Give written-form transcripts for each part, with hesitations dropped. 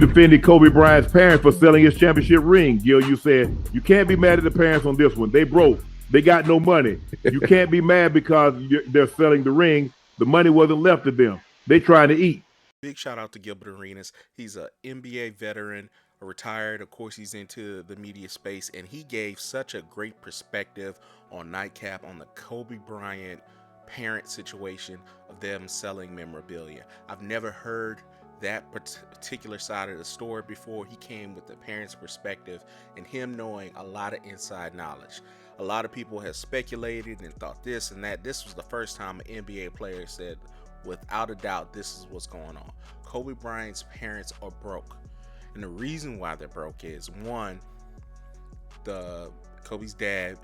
defended Kobe Bryant's parents for selling his championship ring. Gil, you said you can't be mad at the parents on this one. They broke. They got no money. You can't be mad because they're selling the ring. The money wasn't left to them. They trying to eat. Big shout out to Gilbert Arenas. He's a NBA veteran, a retired. Of course, he's into the media space, and he gave such a great perspective on Nightcap on the Kobe Bryant parent situation of them selling memorabilia. I've never heard that particular side of the story before. He came with the parents' perspective and him knowing a lot of inside knowledge. A lot of people have speculated and thought this and that. This was the first time an NBA player said, without a doubt, this is what's going on. Kobe Bryant's parents are broke. And the reason why they're broke is, one, Kobe's dad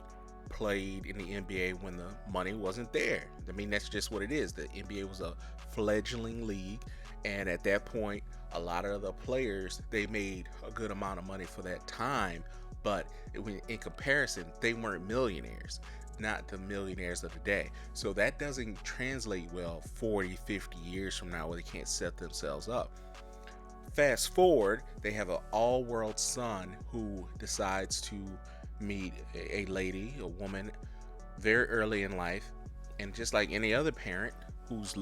played in the NBA when the money wasn't there. I mean, that's just what it is. The NBA was a fledgling league. And at that point, a lot of the players, they made a good amount of money for that time. But in comparison, they weren't millionaires. Not the millionaires of the day. So that doesn't translate well 40, 50 years from now where they can't set themselves up. Fast forward, they have an all-world son who decides to meet a lady, a woman, very early in life. And just like any other parent who's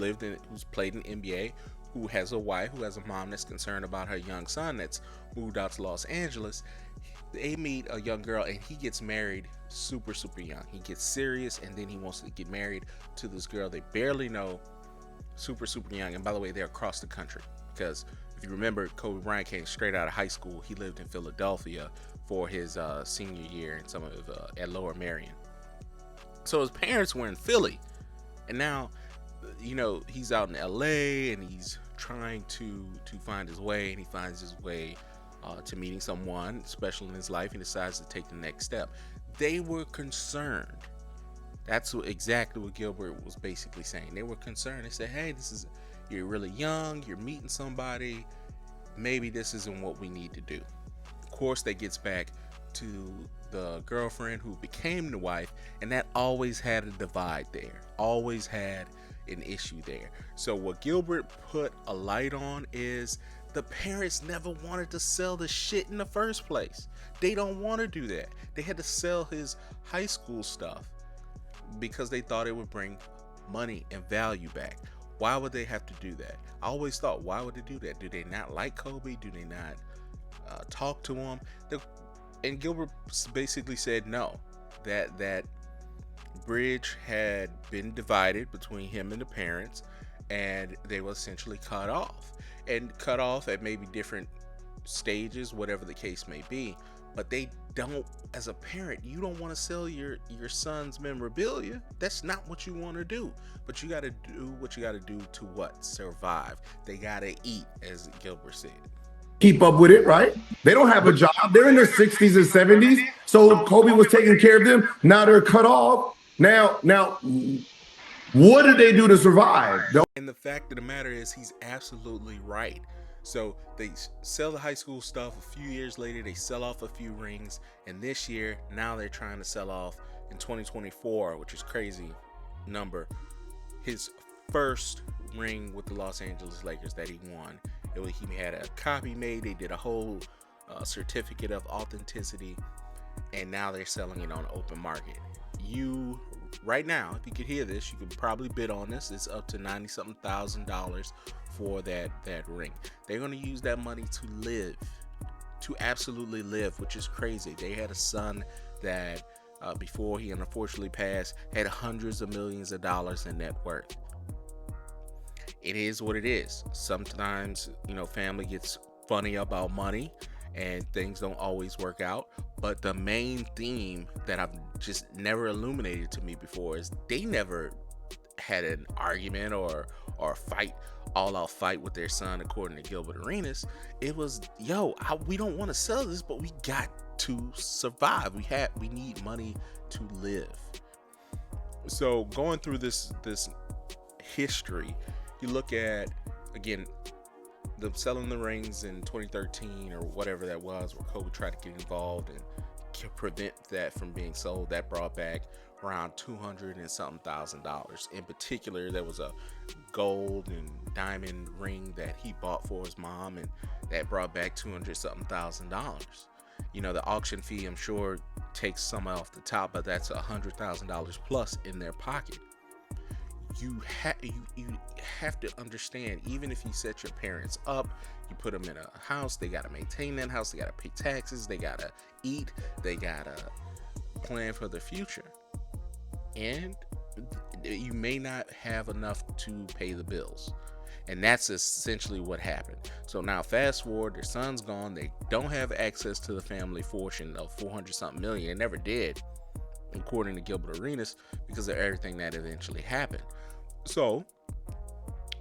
played in NBA, who has a wife, who has a mom that's concerned about her young son that's moved out to Los Angeles, they meet a young girl and he gets married super young. He gets serious and then he wants to get married to this girl they barely know, super young. And by the way, they're across the country, because if you remember, Kobe Bryant came straight out of high school. He lived in Philadelphia for his senior year and some of at Lower Merion. So his parents were in Philly, and now, you know, he's out in LA and he's trying to find his way, and he finds his way to meeting someone special in his life. He decides to take the next step. They were concerned. That's exactly what Gilbert was basically saying. They were concerned. They said, hey, you're really young, you're meeting somebody, maybe this isn't what we need to do. Of course, that gets back to the girlfriend who became the wife, and that always had a divide there, always had an issue there. So what Gilbert put a light on is the parents never wanted to sell the shit in the first place. They don't want to do that. They had to sell his high school stuff because they thought it would bring money and value back. Why would they have to do that? I always thought, why would they do that? Do they not like Kobe? Do they not talk to him? And Gilbert basically said no, that bridge had been divided between him and the parents, and they were essentially cut off at maybe different stages, whatever the case may be. But they don't, as a parent, you don't want to sell your son's memorabilia. That's not what you want to do. But you got to do what you got to do to survive. They got to eat, as Gilbert said. Keep up with it, right? They don't have a job. They're in their 60s and 70s. So Kobe was taking care of them. Now they're cut off. Now, what did they do to survive? And the fact of the matter is, he's absolutely right. So they sell the high school stuff. A few years later, they sell off a few rings. And this year, now they're trying to sell off in 2024, which is crazy number, his first ring with the Los Angeles Lakers that he won. He had a copy made. They did a whole certificate of authenticity. And now they're selling it on the open market. Right now, if you could hear this, you could probably bid on this. It's up to $90-something thousand for that ring. They're going to use that money to absolutely live, which is crazy. They had a son that before he unfortunately passed had hundreds of millions of dollars in net worth. It is what it is. Sometimes, family gets funny about money and things don't always work out. But the main theme that I've just never illuminated to me before is they never had an argument or a fight, all-out fight with their son, according to Gilbert Arenas. It was, we don't want to sell this, but we got to survive. We need money to live. So going through this history, you look at, again, them selling the rings in 2013 or whatever that was, where Kobe tried to get involved and prevent that from being sold. That brought back around 200 and something $1,000. In particular, there was a gold and diamond ring that he bought for his mom, and that brought back 200 something $1,000. You know, the auction fee, I'm sure, takes some off the top, but that's $100,000 plus in their pocket. You have to understand, even if you set your parents up, you put them in a house, they got to maintain that house, they got to pay taxes, they got to eat, they got to plan for the future. And you may not have enough to pay the bills. And that's essentially what happened. So now fast forward, their son's gone. They don't have access to the family fortune of 400 something million. They never did, according to Gilbert Arenas, because of everything that eventually happened. So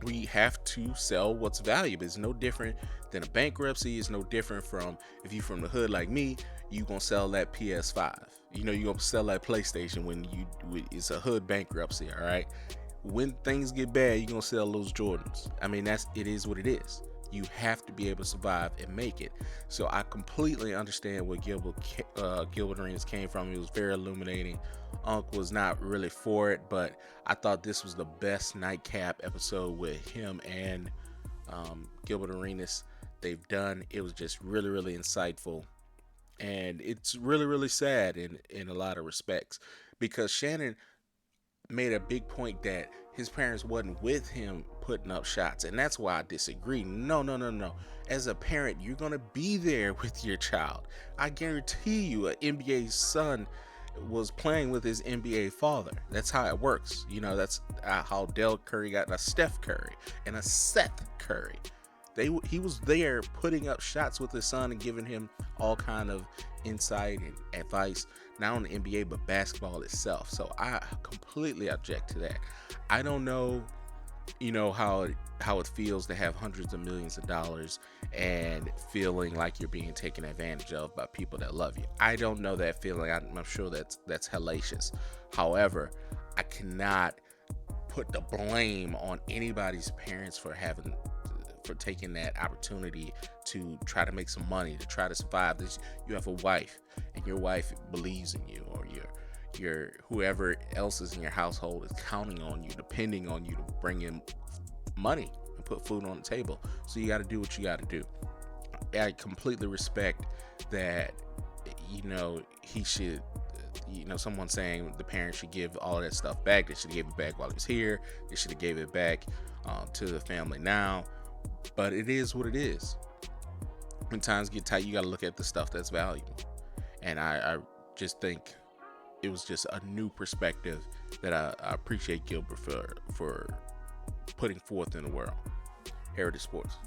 we have to sell what's valuable. It's no different than a bankruptcy. It's no different from, if you from the hood like me, you gonna sell that PS5. You know, you gonna sell that PlayStation when it's a hood bankruptcy. All right. When things get bad, you're gonna sell those Jordans. I mean, it is what it is. You have to be able to survive and make it. So I completely understand where Gilbert Arenas came from. It was very illuminating. Unc was not really for it, but I thought this was the best Nightcap episode with him and Gilbert Arenas they've done. It was just really, really insightful. And it's really, really sad in a lot of respects, because Shannon made a big point that his parents wasn't with him putting up shots, and that's why I disagree. No. As a parent, you're gonna be there with your child. I guarantee you, an NBA son was playing with his NBA father. That's how it works. You know, that's how Del Curry got a Steph Curry and a Seth Curry. He was there putting up shots with his son and giving him all kind of insight and advice, not on the NBA but basketball itself. So I completely object to that. I don't know, you know, how it feels to have hundreds of millions of dollars and feeling like you're being taken advantage of by people that love you. I don't know that feeling. I'm sure that's hellacious. However, I cannot put the blame on anybody's parents for taking that opportunity to try to make some money, to try to survive. This, you have a wife, and your wife believes in you, or your whoever else is in your household is counting on you, depending on you to bring in money and put food on the table. So you got to do what you got to do. I completely respect that. You know, he should. You know, someone saying the parents should give all that stuff back. They should have gave it back while he was here. They should have gave it back to the family now. But it is what it is. When times get tight, you got to look at the stuff that's valuable. And I just think it was just a new perspective that I appreciate Gilbert for putting forth in the world. Heritage Sports.